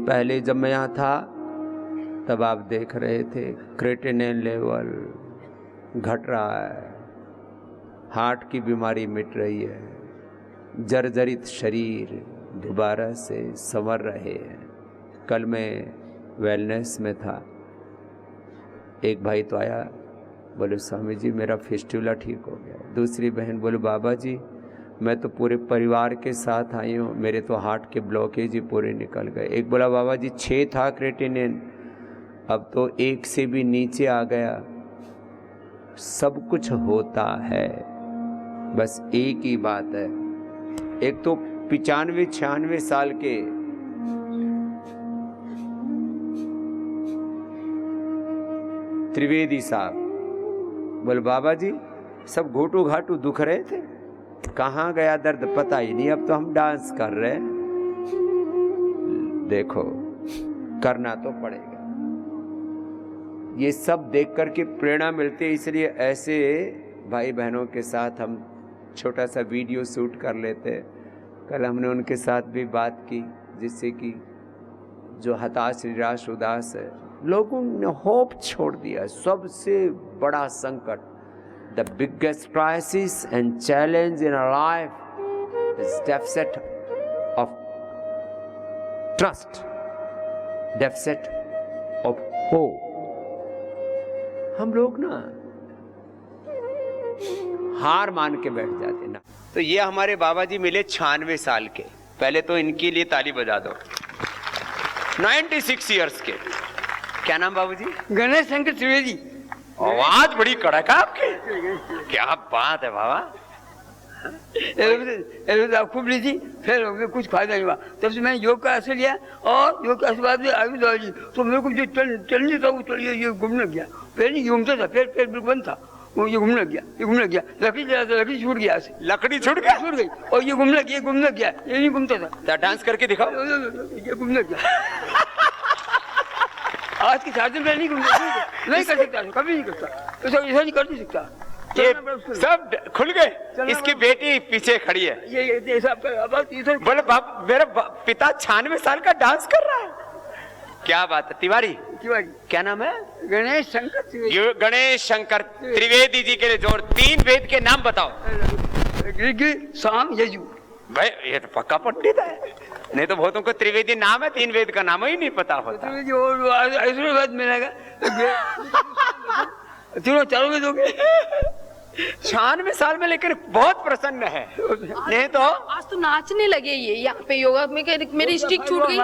पहले जब मैं यहाँ था तब आप देख रहे थे क्रेटिनिन लेवल घट रहा है, हार्ट की बीमारी मिट रही है, जर्जरित शरीर दोबारा से संवर रहे हैं। कल मैं वेलनेस में था, एक भाई तो आया, बोले स्वामी जी मेरा फिस्टुला ठीक हो गया। दूसरी बहन बोले बाबा जी मैं तो पूरे परिवार के साथ आई हूँ, मेरे तो हार्ट के ब्लॉकेज ही पूरे निकल गए। एक बोला बाबा जी 6 था क्रेटिनिन, अब तो 1 से भी नीचे आ गया। सब कुछ होता है, बस एक ही बात है। एक तो 95-96 साल के त्रिवेदी साहब बोले बाबा जी सब घोटू घाटू दुख रहे थे, कहाँ गया दर्द पता ही नहीं, अब तो हम डांस कर रहे हैं। देखो करना तो पड़ेगा। ये सब देख करके प्रेरणा मिलती है, इसलिए ऐसे भाई बहनों के साथ हम छोटा सा वीडियो शूट कर लेते। कल हमने उनके साथ भी बात की, जिससे कि जो हताश निराश उदास है, लोगों ने होप छोड़ दिया। सबसे बड़ा संकट, the biggest crisis and challenge in our life is deficit of trust, deficit of hope. हम लोग ना हार मान के बैठ जाते ना। तो ये हमारे बाबा जी मिले 96 साल के, पहले तो इनके लिए ताली बजा दो। 96 इयर्स के। क्या नाम बाबूजी? गणेश शंकर त्रिवेदी। आवाज बड़ी कड़क है आपकी, क्या बात है बाबा। खूब ली थी, फिर कुछ फायदा नहीं हुआ। तब से मैंने योग का असर लिया और योग का आशीर्वाद में आगे दवा ली, तो मेरे को जो चलने था वो ये घूमने लग गया। पहले नहीं घूमता था, फिर बिल्कुल बंद था, वो ये घूमने लग गया, ये घूमने लग गया। लकड़ी छूट गया, लकड़ी छूट गई और ये घूमने लग गया, ये नहीं घूमता था। डांस करके दिखाओ। ये घूमने लग गया। आज की 4 दिन पहले नहीं कर सकता, कभी नहीं करता, तो सब ऐसा नहीं कर नहीं सकता। ये सब खुल गए। इसकी बेटी पीछे खड़ी है। ये बोले बाप मेरा पिता 96 साल का डांस कर रहा है, क्या बात है। तिवारी क्या नाम है? गणेश शंकर त्रिवेदी। गणेश शंकर त्रिवेदी जी के लिए जोर। 3 वेद के नाम बताओ। ऋग साम यजु। भाई ये तो पक्का पंडित है, नहीं तो बहुतों को त्रिवेदी नाम है, 3 वेद का नाम ही नहीं पता होता। वेद मिलेगा, तीनों 4 वेद हो गए। 96 साल में, लेकिन बहुत प्रसन्न है। नहीं तो आज तो नाचने लगे ये यहाँ पे योगा में। मेरी स्टिक छूट गई,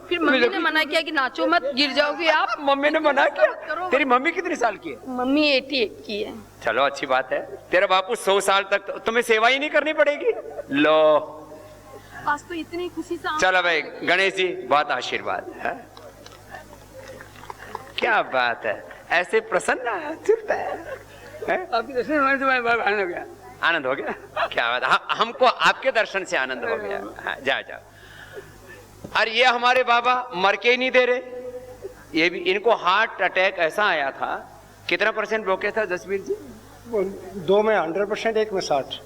फिर मम्मी ने मना किया कि नाचो मत, गिर जाओगे आप। मम्मी ने मना किया? तेरी मम्मी कितनी साल की है? मम्मी 88 की है। चलो अच्छी बात है। तेरा बापू 100 साल तक तुम्हें सेवा ही नहीं करनी पड़ेगी। लो आज तो इतनी खुशी से। चलो भाई गणेश जी बहुत आशीर्वाद है। क्या बात है, ऐसे प्रसन्न है। आपके दर्शन होने से मैं आनंद हो गया। आनंद हो गया, क्या बात है। हमको आपके दर्शन से आनंद हो गया। हाँ, जाओ। और ये हमारे बाबा मर के ही नहीं दे रहे। ये भी, इनको हार्ट अटैक ऐसा आया था। कितना % ब्लॉकेज था जसवीर जी? 2 में 100%, 1 में 60।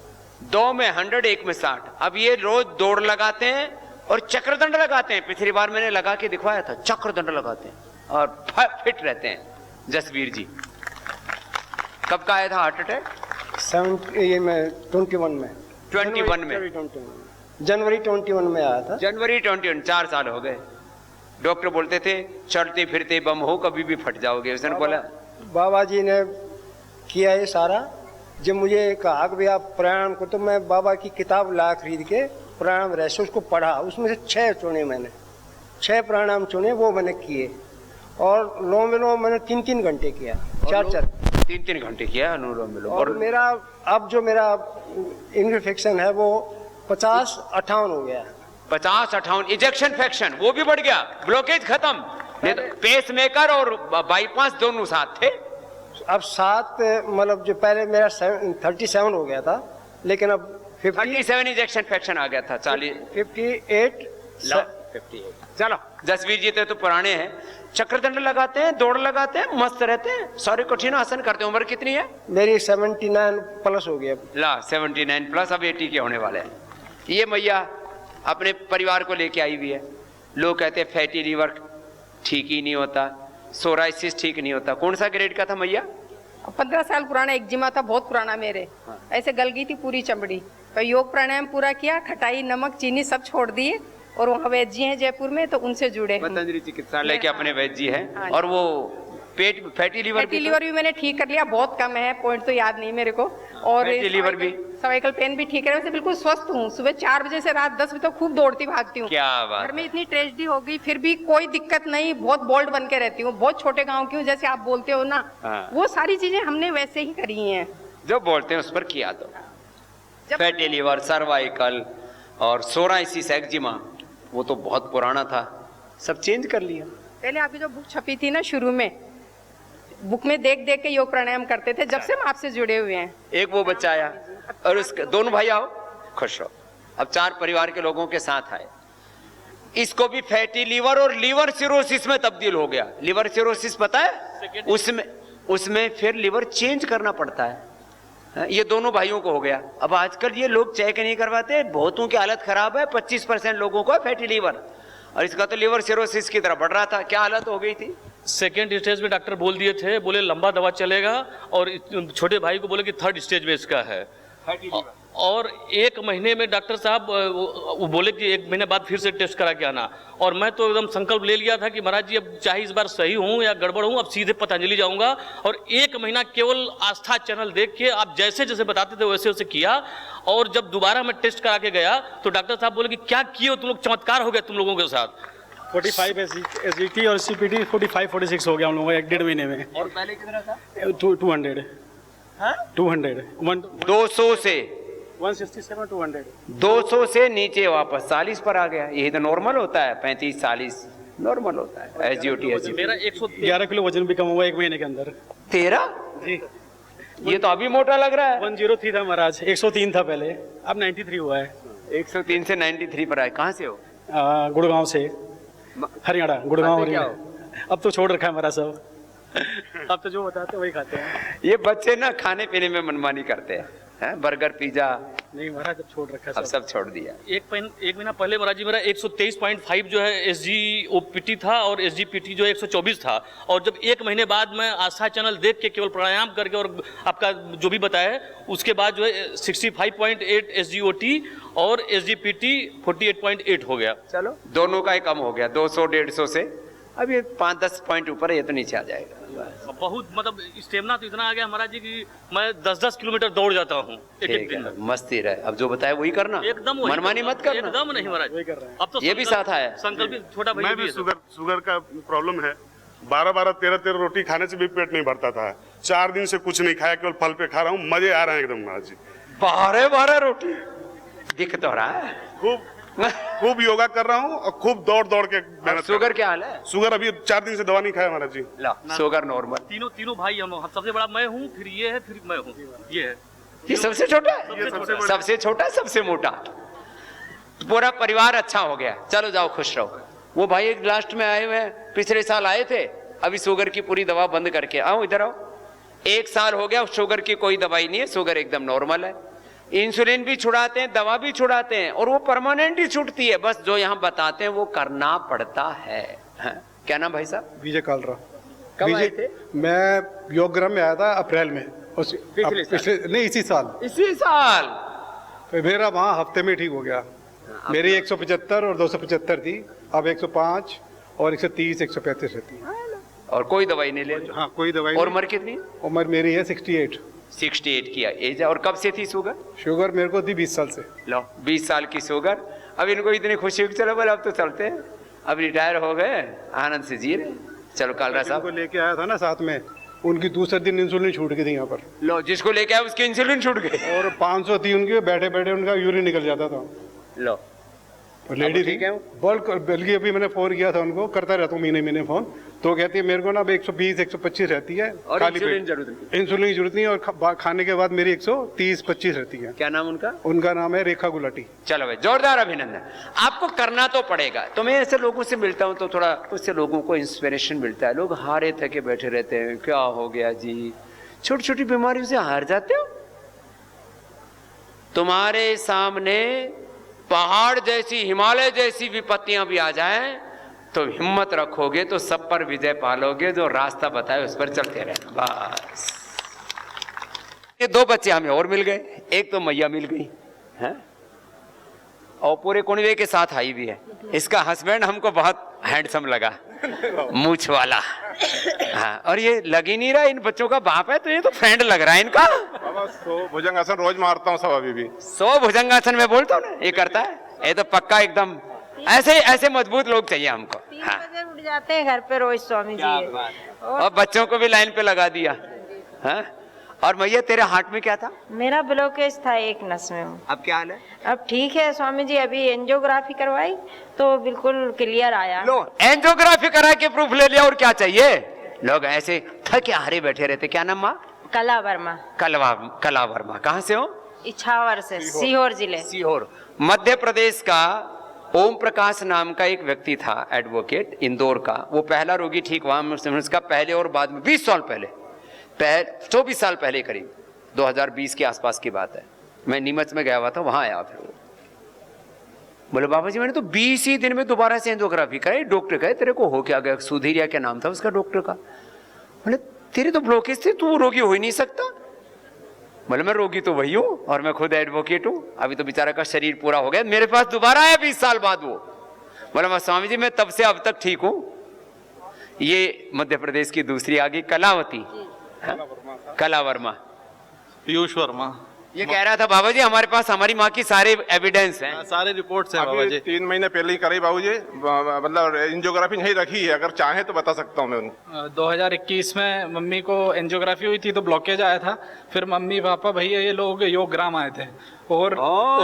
2 में 100, 1 में 60। अब ये रोज दौड़ लगाते हैं और चक्रदंड लगाते हैं। पिछली बार मैंने लगा के दिखवाया था, चक्रदंड लगाते हैं और फिट रहते हैं जसवीर जी। कब का आया था हार्ट अटैक? 21 में। जनवरी 21 में आया था। जनवरी 21, 4 साल हो गए। डॉक्टर बोलते थे चलते फिरते बम हो, कभी भी फट जाओगे। उसने बोला बाबा जी ने किया ये सारा। जब मुझे कहा कि आप प्राणायाम को, तो मैं बाबा की किताब ला खरीद के प्राणायाम रहस्य उसको पढ़ा। उसमें से 6 चुने मैंने, 6 प्राणायाम चुने, वो मैंने किए। और लोम विलोम मैंने 3-3 घंटे किया, 4-4 3-3 घंटे किया अनुलोम विलोम। और मेरा अब जो मेरा इन्फेक्शन है वो 50-58 हो गया। 50-58 इजेक्शन फ्रैक्शन वो भी बढ़ गया। ब्लॉकेज खत्म। नहीं तो पेस मेकर और बाईपास दोनों साथ थे। अब 7 मतलब जो पहले मेरा 37 हो गया था, लेकिन अब 37 इजेक्शन फ्रैक्शन आ गया था। 58। चलो जसवीर जी तो पुराने हैं। चक्रदंड लगाते हैं, दौड़ लगाते हैं, मस्त रहते हैं, सारे कठिन आसन करते हैं। उम्र कितनी है? मेरी 79 प्लस हो गया। ला 79 प्लस, अब 80 के होने वाले हैं। ये मैया अपने परिवार को लेके आई हुई है। लोग कहते हैं फैटी लीवर ठीक ही नहीं होता, सोराइसिस ठीक नहीं होता। कौन सा ग्रेड का था मैया? 15 साल पुराना एक्जिमा था, बहुत पुराना मेरे। ऐसे गल गई थी पूरी चमड़ी। तो योग प्राणायाम पूरा किया, खटाई नमक चीनी सब छोड़ दिए, और वहाँ वैद्य जी हैं जयपुर में, तो उनसे जुड़े। पतंजलि चिकित्सालय के अपने वैद्य जी हैं। हाँ। और वो पेट फैटी लीवर भी मैंने ठीक कर लिया, बहुत कम है, पॉइंट तो याद नहीं मेरे को। और फैटी लीवर भी, सर्वाइकल पेन भी ठीक है, वैसे बिल्कुल स्वस्थ हूँ। सुबह 4 बजे से रात 10 बजे तक खूब दौड़ती भागती हूँ। क्या बात। घर में इतनी ट्रेजेडी हो गई, फिर भी कोई दिक्कत नहीं, बहुत बोल्ड बन के रहती हूँ। बहुत छोटे गाँव की हूँ, जैसे आप बोलते हो ना, वो सारी चीजें हमने वैसे ही करी हैं जो बोलते हैं उस पर किया। तो फैटी लीवर, सर्वाइकल और सोराइसिस, एक्जिमा, वो तो बहुत पुराना था, सब चेंज कर लिया। पहले आपकी जो बुक छपी थी ना, शुरू में बुक में देख देख के योग प्राणायाम करते थे, जब से हम आपसे जुड़े हुए हैं। एक वो बच्चा आया और उसके दोनों भाई आओ, खुश रहो। अब 4 परिवार के लोगों के साथ आए। इसको भी फैटी लीवर और लीवर सिरोसिस में तब्दील हो गया। लीवर सिरोसिस पता है? उसमें फिर लीवर चेंज करना पड़ता है। ये दोनों भाइयों को हो गया। अब आजकल ये लोग चेक नहीं करवाते, बहुतों की हालत खराब है। 25% लोगों को फैटी लीवर, और इसका तो लीवर सिरोसिस की तरफ बढ़ रहा था। क्या हालत हो गई थी? सेकेंड स्टेज में डॉक्टर बोल दिए थे, बोले लंबा दवा चलेगा, और छोटे भाई को बोले कि 3rd स्टेज में इसका है। और 1 महीने में डॉक्टर साहब वो बोले कि 1 महीने बाद फिर से टेस्ट करा के आना। और मैं तो एकदम संकल्प ले लिया था कि महाराज जी अब चाहे इस बार सही हूँ या गड़बड़ हूँ, अब सीधे पतंजलि जाऊँगा। और 1 महीना केवल आस्था चैनल देख के आप जैसे जैसे बताते थे वैसे वैसे किया। और जब दोबारा मैं टेस्ट करा के गया तो डॉक्टर साहब बोले कि क्या किए हो तुम लोग, चमत्कार हो गया तुम लोगों के साथ। 45 SGT और CPT 45-46 हो गया हम लोगों का 1-1.5 महीने में। और पहले कितना था? 200 200 से 167 200 200 से नीचे वापस 40 पर आ गया। यही तो नॉर्मल होता है, 35-40 नॉर्मल होता है। SGOT मेरा 11 किलो वजन भी कम हुआ 1 महीने के अंदर। 13? जी, ये तो अभी मोटा लग रहा है। 103 था महाराज, 103 था पहले, अब 93 हुआ है। 103 से 93 पर आए। कहाँ से हो? गुड़गांव से, हरियाणा, गुड़गांव हरियाणा। अब तो छोड़ रखा है हमारा सब। अब तो जो बताते वही खाते हैं। ये बच्चे ना खाने पीने में मनमानी करते हैं, बर्गर पिज्जा नहीं महाराज, अब छोड़ रखा अब सब छोड़ दिया। एक महीना पहले महाराज जी मेरा 123.5 जो है SGOPT था, और SGPT जो है 124 था। और जब 1 महीने बाद मैं आस्था चैनल देख के केवल प्राणायाम करके और आपका जो भी बताया है, उसके बाद जो है 65.8 SGOT और SGPT 48.8 हो गया। चलो दोनों का ही कम हो गया, 200-150 से। अब ये 5-10 पॉइंट ऊपर है, ये तो नीचे आ जाएगा। बहुत मतलब स्टेमिना तो इतना आ गया महाराज जी कि मैं 10-10 किलोमीटर दौड़ जाता हूँ एक दिन में। मस्ती रहे, अब जो बताया वही करना, एकदम मनमानी मत करना। एकदम नहीं महाराज, वही कर रहे हैं। अब तो ये भी साथ आया। संकल्प छोटा भाई मैं भी शुगर का प्रॉब्लम है। 12-12, 13-13 रोटी खाने से भी पेट नहीं भरता था। 4 दिन से कुछ नहीं खाया, केवल फल पे खा रहा हूँ, मजे आ रहे हैं एकदम महाराज जी। 12 रोटी दिख तो रहा है। खूब योगा कर रहा हूँ और खूब दौड़ दौड़ के मेहनत। शुगर क्या हाल है? शुगर अभी 4 दिन से दवा नहीं खाया महाराज जी। Sugar normal. तीनों भाई हम लोग, सबसे बड़ा मैं हूँ, फिर ये है, फिर मैं हूँ, ये है। ये सबसे छोटा है, सबसे छोटा, सबसे मोटा। पूरा परिवार अच्छा हो गया। चलो जाओ, खुश रहो। वो भाई एक लास्ट में आए हुए हैं, पिछले साल आए थे, अभी शुगर की पूरी दवा बंद करके। आओ इधर आओ। 1 साल हो गया, शुगर की कोई दवाई नहीं है, शुगर एकदम नॉर्मल है। इंसुलिन भी छुड़ाते हैं, दवा भी छुड़ाते हैं, और वो परमानेंट ही छूटती है। बस जो यहाँ बताते हैं वो करना पड़ता है। क्या नाम भाई साहब? विजय कालरा। कब आए थे? मैं योगग्राम में आया था अप्रैल में। नहीं, इसी साल। इसी साल फिर मेरा वहाँ हफ्ते में ठीक हो गया। मेरी 175 और 275 थी, अब 105 और 130 135 रहती है। और कोई दवाई नहीं ले? हाँ, कोई दवाई। और उम्र कितनी? उम्र मेरी है 68 की एज है। और कब से थी शुगर? शुगर मेरे को थी 20 साल से। लो, 20 साल की शुगर। अब इनको इतनी खुशी हुई, चलो बोले अब तो चलते हैं, अब रिटायर हो गए, आनंद से जी रहे। चलो कालरा साहब को लेके आया था ना साथ में, उनकी दूसरे दिन इंसुलिन छूट गई थी यहाँ पर। लो, जिसको लेके आया उसकी इंसुलिन छूट गई। और 500 थी उनकी, बैठे बैठे उनका यूरिन निकल जाता था। लो, लेडी थी, बल्कि अभी मैंने फोन किया था उनको, करता रहता हूँ महीने फोन, तो कहती है मेरे को ना अब 120 125 रहती है, और इंसुलिन इंसुलिन की जरूरत नहीं, और खाने के बाद मेरी 130 25 रहती है। क्या नाम उनका? उनका नाम है रेखा गुलाटी। चलो भाई, जोरदार अभिनंदन। आपको करना तो पड़ेगा। तो मैं ऐसे लोगों से मिलता हूँ तो थोड़ा उससे लोगों को इंस्पिरेशन मिलता है। लोग हारे थके बैठे रहते हैं, क्या हो गया जी, छोटी छोटी बीमारियों से हार जाते हो। तुम्हारे सामने पहाड़ जैसी, हिमालय जैसी विपत्तियां भी आ जाएं तो हिम्मत रखोगे तो सब पर विजय पालोगे, जो रास्ता बताए उस पर चलते रहना बस। ये 2 बच्चे हमें और मिल गए, एक तो मैया मिल गई है और पूरे कुनबे के साथ आई भी है। इसका हस्बैंड हमको बहुत हैंडसम लगा, मूछ वाला। हाँ, और ये लग ही नहीं रहा इन बच्चों का बाप है, तो ये तो फ्रेंड लग रहा है इनका। 100 भुजंगासन रोज मारता हूँ सब अभी भी। 100 भुजंगासन में बोलता हूँ ना, ये करता है। ये तो पक्का एकदम ऐसे मजबूत लोग चाहिए हमको। 3 हाँ, बजे उठ जाते हैं घर पे रोज स्वामी जी। और बच्चों को भी लाइन पे लगा दिया। हाँ, और भैया तेरे हार्ट में क्या था? मेरा ब्लॉकेज था एक नस में। अब क्या हाल है? अब ठीक है स्वामी जी, अभी एंजियोग्राफी करवाई तो बिल्कुल क्लियर आया। लो, एंजियोग्राफी करा के प्रूफ ले लिया, और क्या चाहिए? लोग ऐसे थके हारे बैठे रहते। क्या नाम माँ? कला वर्मा। कला वर्मा। कहाँ से हो? इछावर से, सीहोर जिले। सीहोर मध्य प्रदेश का। ओम प्रकाश नाम का एक व्यक्ति था, एडवोकेट, इंदौर का। वो पहला रोगी ठीक हुआ उसका पहले और बाद में 20 साल पहले, 24 साल पहले करीब 2020 के आसपास की बात है। मैं नीमच में गया हुआ था, वहां आया। फिर वो बोले बाबा जी मैंने तो 20 ही दिन में दोबारा से एंजियोग्राफी कराई। डॉक्टर कहे तेरे को हो क्या गया? सुधीरिया क्या नाम था उसका डॉक्टर का। बोले तेरे तो ब्लॉकेज थे, तू रोगी हो ही नहीं सकता। बोले मैं रोगी तो वही हूं और मैं खुद एडवोकेट हूं। अभी तो बेचारा का शरीर पूरा हो गया, मेरे पास दोबारा आया 20 साल बाद वो। बोला मैं स्वामी जी मैं तब से अब तक ठीक हूं। ये मध्य प्रदेश की दूसरी आ गई कलावती, कला वर्मा, पीयूष वर्मा। ये कह रहा था बाबा जी हमारे पास हमारी माँ की सारे एविडेंस हैं, सारे रिपोर्ट्स हैं बाबा जी। 3 महीने पहले ही कराई बाबू जी, मतलब एंजियोग्राफी नहीं रखी है, अगर चाहे तो बता सकता हूँ मैं उनको। 2021 में मम्मी को एंजियोग्राफी हुई थी तो ब्लॉकेज आया था। फिर मम्मी पापा भैया ये लोग योग ग्राम आए थे और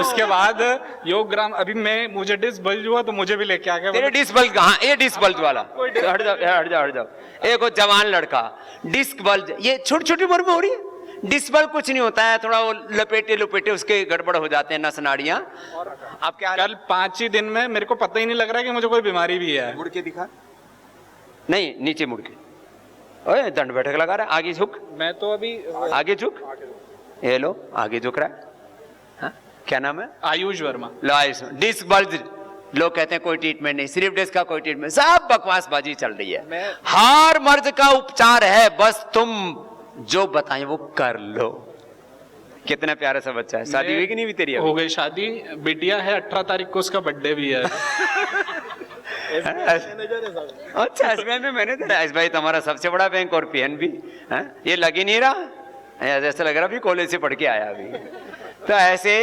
उसके बाद योग ग्राम अभी मुझे डिस्क बल्ज हुआ तो मुझे भी लेके आ गया। तेरे डिस्क बल्ज कहाँ? ये डिस्क बल्ज वाला हट जाओ। एक जवान लड़का डिस्क बल्ज, ये छोटी छोटी उम्र में हो रही है। डिस्क बल्ज कुछ नहीं होता है, थोड़ा वो लपेटे उसके गड़बड़ हो जाते हैं नस नाड़ियां। आप क्या कल 5 ही दिन में मेरे को पता ही नहीं लग रहा कि मुझे कोई बीमारी भी है। मुड़ के दिखा, नहीं नीचे मुड़ के। ओए दंड बैठक लगा रहा है, आगे झुक। मैं तो अभी आगे झुक, ये लो आगे झुक रहा है। हाँ? क्या नाम है? आयुष वर्मा। लो आयुष। डिस्क बल्ज लोग कहते हैं कोई ट्रीटमेंट नहीं, सिर्फ डिस्क का कोई ट्रीटमेंट, सब बकवासबाजी चल रही है। हर मर्ज का उपचार है, बस तुम जो बताएं वो कर लो। कितना प्यारा सा बच्चा है। शादी हुई कि नहीं हुई तेरी? हो गई शादी, बिटिया है, 18 तारीख को उसका बर्थडे भी है। अच्छा एसबीआई में मैनेजर है। एसबीआई तुम्हारा सबसे बड़ा बैंक और पीएनबी है। ये लग ही नहीं रहा, जैसे लग रहा अभी कॉलेज से पढ़ के आया अभी। तो ऐसे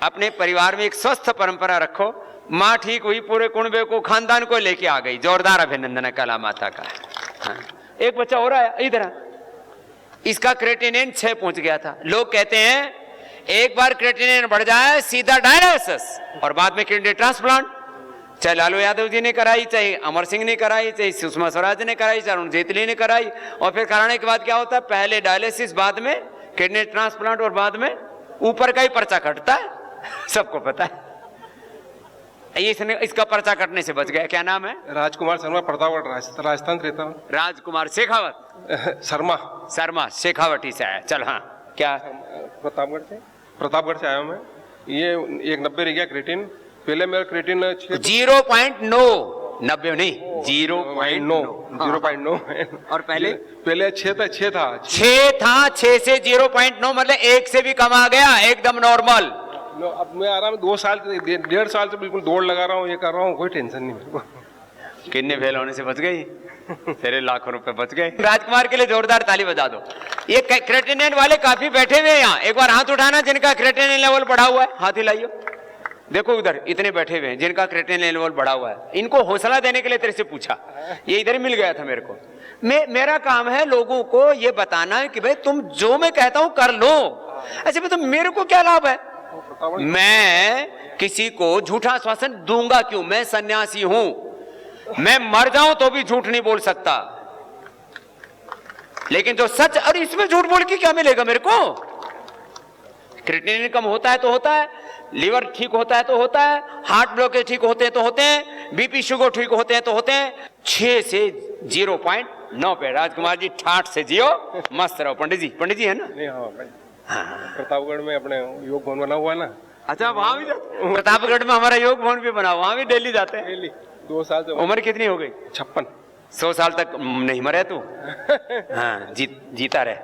अपने परिवार में एक स्वस्थ परंपरा रखो। माँ ठीक हुई, पूरे कुनबे को खानदान को लेके आ गई। जोरदार अभिनंदन है कला माता का। हाँ। एक बच्चा हो रहा है इधर, इसका क्रेटिनिन 6 पहुंच गया था। लोग कहते हैं एक बार क्रेटिनिन बढ़ जाए सीधा डायलिसिस और बाद में किडनी ट्रांसप्लांट। चाहे लालू यादव जी ने कराई, चाहे अमर सिंह ने कराई, चाहे सुषमा स्वराज ने कराई, चाहे अरुण जेटली ने कराई। और फिर कराने के बाद क्या होता है? पहले डायलिसिस, बाद में किडनी ट्रांसप्लांट और बाद में ऊपर का ही पर्चा कटता है। सबको पता है। इसने इसका पर्चा कटने से बच गया। क्या नाम है? राजकुमार शर्मा, प्रतापगढ़ राजस्थान से रहता हूँ। राजकुमार शेखावत शर्मा शेखावटी से आया। चल हाँ, क्या? प्रतापगढ़ से आया हूँ मैं। ये 190 रह गया क्रेटिन। पहले मेरा क्रेटिन 0.9 90 नहीं 0.9 और पहले 6 था 6 से 0.9 मतलब 1 से भी कम आ गया, एकदम नॉर्मल। अब मैं आराम 2 साल 1.5 साल से बिल्कुल दौड़ लगा रहा हूँ, ये कर रहा हूँ, कोई टेंशन नहीं मेरे को। किडनी फेल होने से बच गई, तेरे लाखों रुपए बच गए। राजकुमार के लिए जोरदार ताली बजा दो। ये क्रेटिनिन वाले काफी बैठे हुए हैं यहाँ। एक बार हाथ उठाना जिनका क्रेटिनिन लेवल बढ़ा हुआ है, हाथ हिलाइयो। देखो उधर इतने बैठे हुए हैं जिनका क्रेटिनिन लेवल बढ़ा हुआ है। इनको हौसला देने के लिए तेरे से पूछा, ये इधर ही मिल गया था मेरे को। मेरा काम है लोगों को ये बताना कि भाई तुम जो मैं कहता हूं कर लो। अच्छा तो मेरे को क्या लाभ है? मैं किसी को झूठा आश्वासन दूंगा क्यों? मैं सन्यासी हूं, मैं मर जाऊं तो भी झूठ नहीं बोल सकता। लेकिन जो सच, अरे इसमें झूठ बोल के क्या मिलेगा मेरे को? क्रिएटिनिन कम होता है तो होता है, लीवर ठीक होता है तो होता है, हार्ट ब्लॉकेज ठीक होते हैं तो होते हैं, बीपी शुगर ठीक होते हैं तो होते हैं। 6 से 0.9 पे राजकुमार जी ठाठ से जियो, मस्त रहो। पंडित जी है ना? हाँ, प्रतापगढ़ में अपने योग भवन बना हुआ है ना। अच्छा वहां भी जाते? प्रतापगढ़ में हमारा योग भवन भी बना, वहां भी डेली जाते हैं। 2 साल से। उम्र कितनी हो गई? 56। 100 साल तक नहीं मरे तू? हाँ, जीता रहे,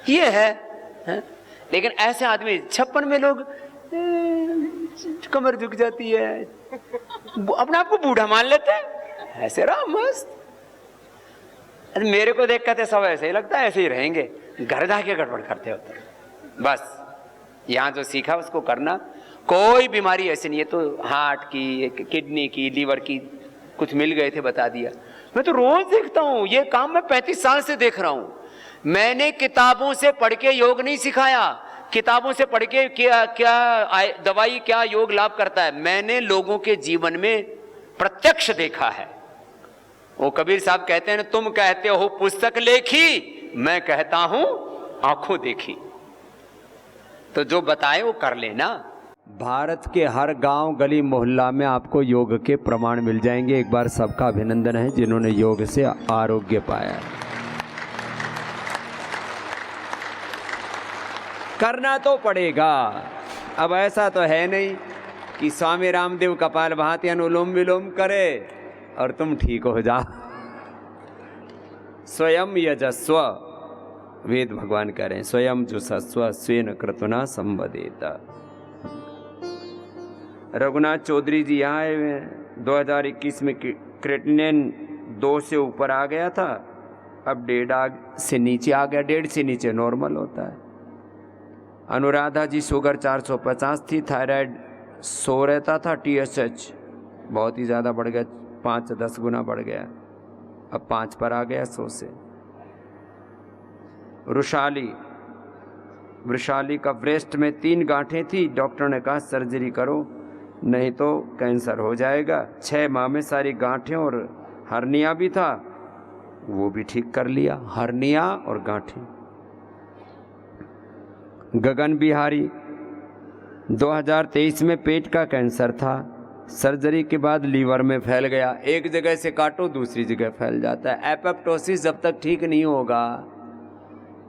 ये है? लेकिन ऐसे आदमी 56 में लोग कमर झुक जाती है, अपने आप को बूढ़ा मान लेते हैं, ऐसे रहा मस्त। मेरे को देख कर सब ऐसे ही लगता है, ऐसे ही रहेंगे, घर जाके गड़बड़ करते होते। बस यहाँ जो सीखा उसको करना। कोई बीमारी ऐसी नहीं है, तो हार्ट की, किडनी की, लीवर की कुछ मिल गए थे बता दिया। मैं तो रोज देखता हूँ ये काम, मैं 35 साल से देख रहा हूँ। मैंने किताबों से पढ़ के योग नहीं सिखाया, किताबों से पढ़ के क्या दवाई क्या योग लाभ करता है, मैंने लोगों के जीवन में प्रत्यक्ष देखा है। वो कबीर साहब कहते हैं ना, तुम कहते हो पुस्तक लेखी, मैं कहता हूं आंखों देखी। तो जो बताए वो कर लेना। भारत के हर गांव गली मोहल्ला में आपको योग के प्रमाण मिल जाएंगे। एक बार सबका अभिनंदन है जिन्होंने योग से आरोग्य पाया। करना तो पड़ेगा। अब ऐसा तो है नहीं कि स्वामी रामदेव कपालभाति अनुलोम विलोम करे और तुम ठीक हो जाओ। स्वयं यजस्व, वेद भगवान कह रहे हैं, स्वयं जुषस्व स्वेन क्रतुना संवदेता। रघुनाथ चौधरी जी यहाँ आए हुए हैं। 2021 में क्रेटिनिन 2 से ऊपर आ गया था, अब 1.5 से नीचे आ गया। 1.5 से नीचे नॉर्मल होता है। अनुराधा जी शुगर 450 थी, थायराइड 100 रहता था, TSH बहुत ही ज़्यादा बढ़ गया, 5-10 गुना बढ़ गया, अब 5 पर आ गया 100 से। वृषाली का ब्रेस्ट में 3 गांठें थी, डॉक्टर ने कहा सर्जरी करो नहीं तो कैंसर हो जाएगा। 6 माह में सारी गांठें और हर्निया भी था, वो भी ठीक कर लिया, हर्निया और गांठें। गगन बिहारी 2023 में पेट का कैंसर था, सर्जरी के बाद लीवर में फैल गया। एक जगह से काटो दूसरी जगह फैल जाता है। एपोप्टोसिस जब तक ठीक नहीं होगा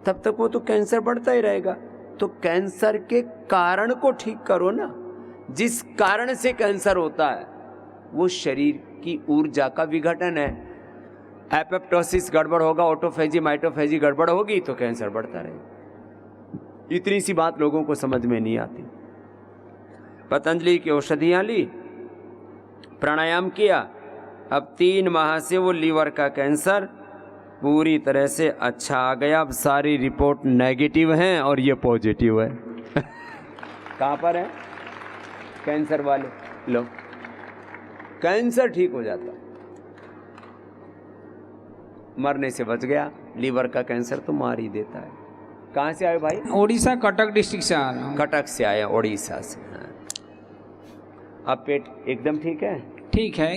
तब तक वो तो कैंसर बढ़ता ही रहेगा। तो कैंसर के कारण को ठीक करो ना। जिस कारण से कैंसर होता है वो शरीर की ऊर्जा का विघटन है। एपोप्टोसिस गड़बड़ होगा, ऑटोफेजी माइटोफेजी गड़बड़ होगी तो कैंसर बढ़ता रहेगा। इतनी सी बात लोगों को समझ में नहीं आती। पतंजलि की औषधियाँ ली, प्राणायाम किया, अब 3 माह से वो लीवर का कैंसर पूरी तरह से अच्छा आ गया। अब सारी रिपोर्ट नेगेटिव हैं और ये पॉजिटिव है। कहाँ पर है कैंसर वाले लो, कैंसर ठीक हो जाता, मरने से बच गया। लीवर का कैंसर तो मार ही देता है। कहाँ से आए भाई? उड़ीसा, कटक डिस्ट्रिक्ट से आ रहा हूँ। कटक से आए, उड़ीसा से। अब पेट एकदम ठीक है? ठीक है,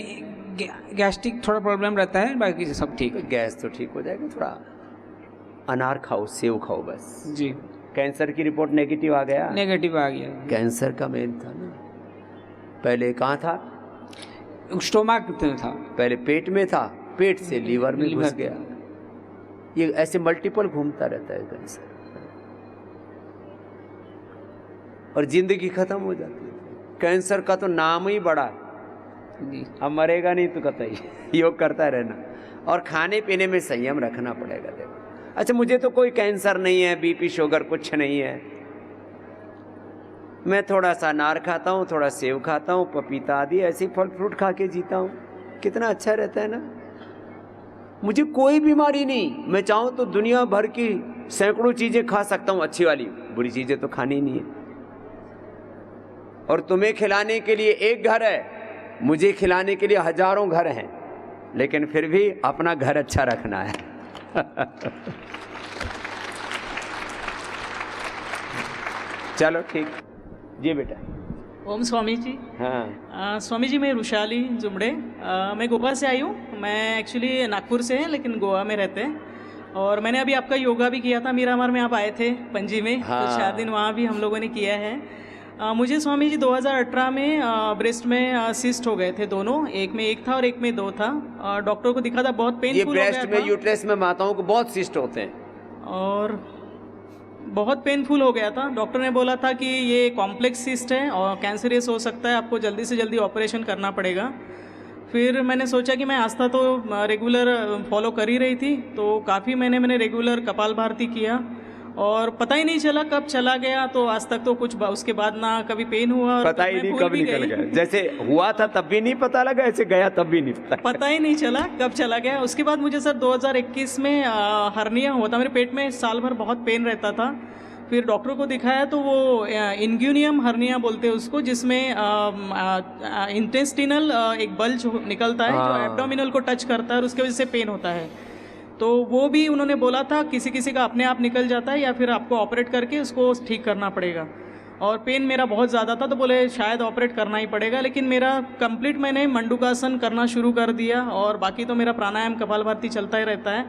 गैस्ट्रिक थोड़ा प्रॉब्लम रहता है, बाकी सब ठीक है। गैस तो ठीक हो जाएगा। थोड़ा अनार खाओ, सेव खाओ बस जी। कैंसर की रिपोर्ट नेगेटिव आ गया? नेगेटिव आ गया। कैंसर का मेन था ना, पहले कहाँ था? स्टोमक था, पहले पेट में था, पेट से लीवर में घुस गया। ये ऐसे मल्टीपल घूमता रहता है कैंसर, और जिंदगी खत्म हो जाती है। कैंसर का तो नाम ही बड़ा है। अब मरेगा नहीं तो कतई योग करता रहना और खाने पीने में संयम रखना पड़ेगा। देखो, अच्छा मुझे तो कोई कैंसर नहीं है, बीपी शुगर कुछ नहीं है, मैं थोड़ा सा अनार खाता हूँ, थोड़ा सेव खाता हूँ, पपीता आदि ऐसे फल फ्रूट खा के जीता हूँ, कितना अच्छा रहता है ना। मुझे कोई बीमारी नहीं, मैं चाहूँ तो दुनिया भर की सैकड़ों चीज़ें खा सकता हूँ, अच्छी वाली, बुरी चीज़ें तो खानी नहीं है। और तुम्हें खिलाने के लिए एक घर है, मुझे खिलाने के लिए हजारों घर हैं, लेकिन फिर भी अपना घर अच्छा रखना है। चलो ठीक जी बेटा। ओम स्वामी जी। हाँ स्वामी जी, मैं रुशाली जुमड़े, मैं गोवा से आई हूँ। मैं एक्चुअली नागपुर से हैं लेकिन गोवा में रहते हैं। और मैंने अभी आपका योगा भी किया था, मीरामार में आप आए थे पणजी में। हाँ। तो 4 दिन वहाँ भी हम लोगों ने किया है। मुझे स्वामी जी 2018 में ब्रेस्ट में सिस्ट हो गए थे दोनों, एक में 1 था और एक में 2 था। डॉक्टर को दिखा था, बहुत पेनफुल हो गया था। ये ब्रेस्ट में यूट्रस में माताओं को बहुत सिस्ट होते हैं और बहुत पेनफुल हो गया था। डॉक्टर ने बोला था कि ये कॉम्प्लेक्स सिस्ट है और कैंसरियस हो सकता है, आपको जल्दी से जल्दी ऑपरेशन करना पड़ेगा। फिर मैंने सोचा कि मैं आस्था तो रेगुलर फॉलो कर ही रही थी, तो काफ़ी मैंने रेगुलर कपाल भारती किया और पता ही नहीं चला कब चला गया। तो आज तक तो कुछ उसके बाद ना कभी पेन हुआ और पता ही नहीं कब निकल गया, जैसे हुआ था तब भी नहीं पता लगा, ऐसे गया तब भी नहीं पता ही नहीं चला कब चला गया। उसके बाद मुझे सर 2021 में हर्निया हुआ था, मेरे पेट में साल भर बहुत पेन रहता था। फिर डॉक्टर को दिखाया तो वो इंग्यूनियम हर्निया बोलते हैं उसको, जिसमें इंटेस्टिनल एक बल्ज निकलता है जो एब्डोमिनल को टच करता है और उसके वजह से पेन होता है। तो वो भी उन्होंने बोला था किसी किसी का अपने आप निकल जाता है या फिर आपको ऑपरेट करके उसको ठीक करना पड़ेगा। और पेन मेरा बहुत ज़्यादा था तो बोले शायद ऑपरेट करना ही पड़ेगा, लेकिन मेरा कंप्लीट मैंने मंडूकासन करना शुरू कर दिया और बाकी तो मेरा प्राणायाम कपालभाति चलता ही रहता है।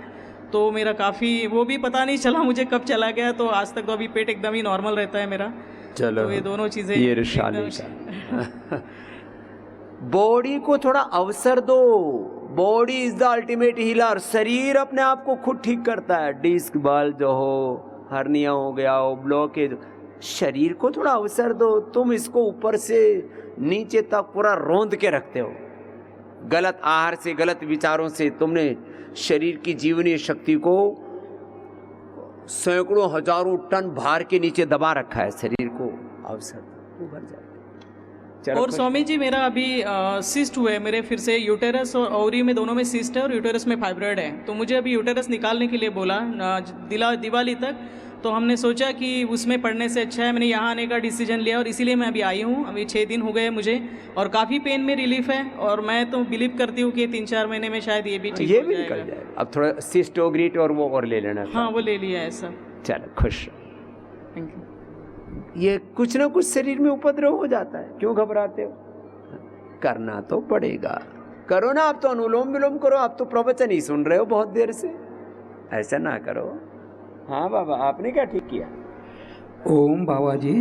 तो मेरा काफ़ी वो भी पता नहीं चला मुझे कब चला गया, तो आज तक तो अभी पेट एकदम ही नॉर्मल रहता है मेरा। चलो तो ये दोनों चीज़ें ये रिशाली का बॉडी को थोड़ा अवसर दो। Body is the ultimate healer. शरीर अपने आप को खुद ठीक करता है। डिस्क बल जो हो, हर्निया हो गया हो, ब्लॉकेज, शरीर को थोड़ा अवसर दो। तुम इसको ऊपर से नीचे तक पूरा रोंद के रखते हो। गलत आहार से, गलत विचारों से तुमने शरीर की जीवनीय शक्ति को सैकड़ों हजारों टन भार के नीचे दबा रखा है। शरीर को अवसर उभर जाएगा। और स्वामी जी मेरा अभी सिस्ट हुए मेरे, फिर से यूटेरस और ओवरी में दोनों में सिस्ट है और यूटेरस में फाइब्रॉइड है। तो मुझे अभी यूटेरस निकालने के लिए बोला दिवाली तक। तो हमने सोचा कि उसमें पढ़ने से अच्छा है, मैंने यहाँ आने का डिसीजन लिया और इसीलिए मैं अभी आई हूँ। अभी 6 दिन हो गए मुझे और काफ़ी पेन में रिलीफ है और मैं तो बिलीव करती हूँ कि 3-4 महीने में शायद ये भी ठीक हो निकल जाएगा। अब थोड़ा सिस्टोग्रीट और वो और ले लेना। हाँ वो ले लिया है सर। चलो खुश। Thank you. ये कुछ ना कुछ शरीर में उपद्रव हो जाता है, क्यों घबराते हो? करना तो पड़ेगा। करो ना, आप तो अनुलोम विलोम करो। आप तो प्रवचन ही सुन रहे हो बहुत देर से, ऐसा ना करो। हाँ बाबा, आपने क्या ठीक किया? ओम बाबा जी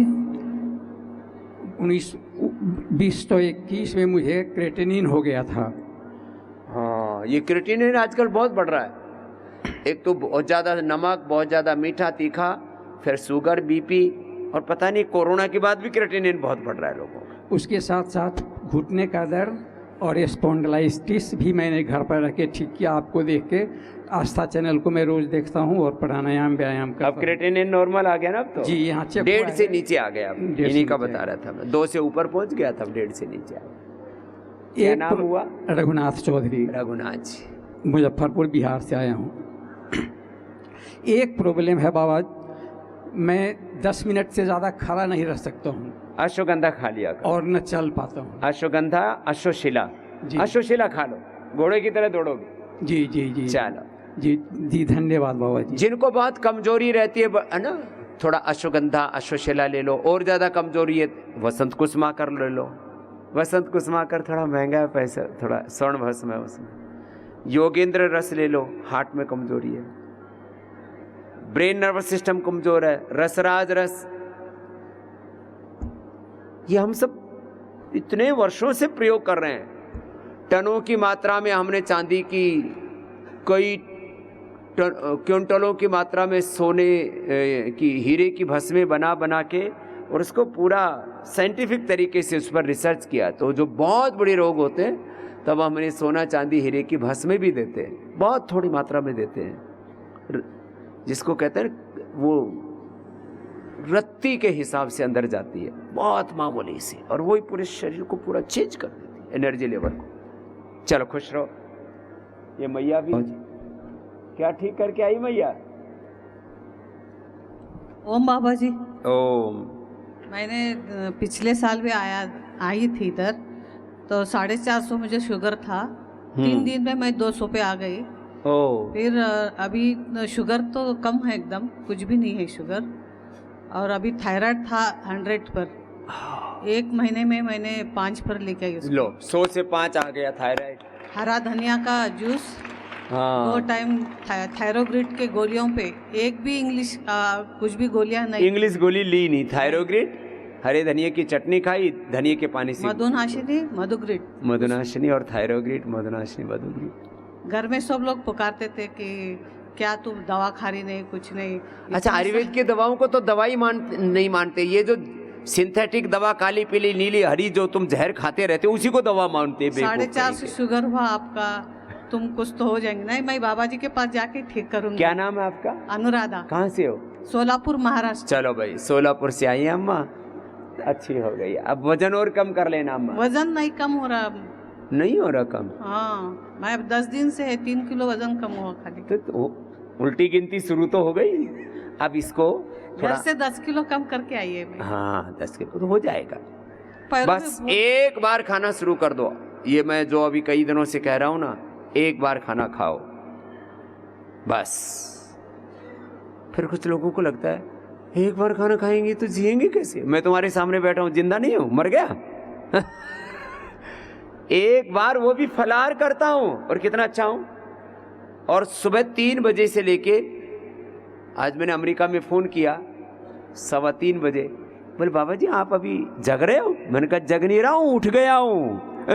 1920-21 में मुझे क्रेटिनिन हो गया था। हाँ, ये क्रेटिनिन आजकल बहुत बढ़ रहा है। एक तो बहुत ज़्यादा नमक, बहुत ज़्यादा मीठा तीखा, फिर शुगर, बीपी, और पता नहीं कोरोना के बाद भी क्रेटिनिन बहुत बढ़ रहा है लोगों को। उसके साथ साथ घुटने का दर्द और स्पॉन्डिलाइटिस भी मैंने घर पर रख के ठीक किया। आपको देख के आस्था चैनल को मैं रोज देखता हूँ और प्राणायाम व्यायाम करता हूँ। अब क्रेटिनिन नॉर्मल आ गया ना? अब तो जी यहाँ 1.5 से नीचे आ गया। इन्हीं का बता रहा था मैं, 2 से ऊपर पहुँच गया था, 1.5 से नीचे आ गया। क्या नाम हुआ? रघुनाथ चौधरी। रघुनाथ जी, मुजफ्फरपुर बिहार से आया हूँ। एक प्रॉब्लम है बाबा, मैं 10 मिनट से ज़्यादा खड़ा नहीं रह सकता हूँ। अश्वगंधा खा लिया और न चल पाता हूँ। अश्वगंधा, अश्वशिला, अश्वशिला खा लो, घोड़े की तरह दौड़ोगे। जी जी जी चलो जी जी, धन्यवाद बाबा जी। जिनको बहुत कमजोरी रहती है ना, थोड़ा अश्वगंधा, अश्वशिला ले लो। और ज़्यादा कमजोरी है वसंत कुसुमाकर ले लो। वसंत कुसुमाकर थोड़ा महंगा है, पैसा थोड़ा स्वर्ण भस्म है उसमें। योगेंद्र रस ले लो, हार्ट में कमजोरी है, ब्रेन नर्वस सिस्टम कमजोर है। रसराज रस, ये हम सब इतने वर्षों से प्रयोग कर रहे हैं। टनों की मात्रा में हमने चांदी की, कई क्विंटलों की मात्रा में सोने की, हीरे की भस्में बना बना के, और उसको पूरा साइंटिफिक तरीके से उस पर रिसर्च किया। तो जो बहुत बड़े रोग होते हैं तब हमने सोना चांदी हीरे की भस्में भी देते हैं, बहुत थोड़ी मात्रा में देते हैं, जिसको कहते हैं वो रत्ती के हिसाब से अंदर जाती है, बहुत मामूली सी, और वही पूरे शरीर को पूरा चेंज कर देती है, एनर्जी लेवल को। चलो खुश रहो। ये मैया भी क्या ठीक करके आई मैया? ओम बाबा जी। ओम। मैंने पिछले साल भी आई थी इधर, तो 450 मुझे शुगर था। 3 दिन में मैं 200 पे आ गई। फिर अभी शुगर तो कम है, एकदम कुछ भी नहीं है शुगर। और अभी थायराइड था 100 पर। 1 महीने में मैंने 5 पर लेके आई उसको। लो 100 से 5 आ गया थायराइड। हरा धनिया का जूस, हाँ। 2 टाइम थायरोग्रिड के गोलियों पे, एक भी इंग्लिश कुछ भी गोलियां नहीं। इंग्लिश गोली ली नहीं, थायरोग्रिड, हरे धनिया की चटनी खाई, धनिया के पानी से। मधुनाशिनी, मधुग्रिड, मधुनाशिनी और थायरोग्रिड, मधुनाशिनी, मधुग्रिड। घर में सब लोग पुकारते थे कि क्या तू दवा खा रही नहीं, कुछ नहीं। अच्छा, आयुर्वेद की दवाओं को तो दवाई नहीं मानते। ये जो सिंथेटिक दवा काली पीली नीली हरी जो तुम जहर खाते रहते हो उसी को दवा मानते। 450 शुगर हुआ आपका, तुम कुछ तो हो जाएंगे। नहीं, मैं बाबा जी के पास जाके ठीक करूंगी। क्या नाम है आपका? अनुराधा। कहाँ से हो? सोलापुर महाराष्ट्र। चलो भाई, सोलापुर से आई है अम्मा, अच्छी हो गई। अब वजन और कम कर लेना अम्मा। वजन नहीं कम हो रहा। नहीं हो रहा कम? हाँ, मैं अब 10 दिन से 3 किलो वजन कम हुआ खाली। तो उल्टी गिनती शुरू तो हो गई, अब इसको थोड़ा 10 से 10 किलो कम करके आई है। हाँ 10 किलो तो हो जाएगा। बस एक बार खाना शुरू कर दो, ये मैं जो अभी कई दिनों से कह रहा हूँ ना, एक बार खाना खाओ बस। फिर कुछ लोगों को लगता है एक बार खाना खाएंगे तो जिएंगे कैसे? मैं तुम्हारे सामने बैठा हूँ, जिंदा नहीं हूँ, मर गया। एक बार वो भी फलार करता हूँ और कितना अच्छा हूँ। और सुबह 3 बजे से लेके आज मैंने अमेरिका में फ़ोन किया 3:15 बजे, बोले बाबा जी आप अभी जग रहे हो? मैंने कहा जग नहीं रहा हूँ, उठ गया हूँ।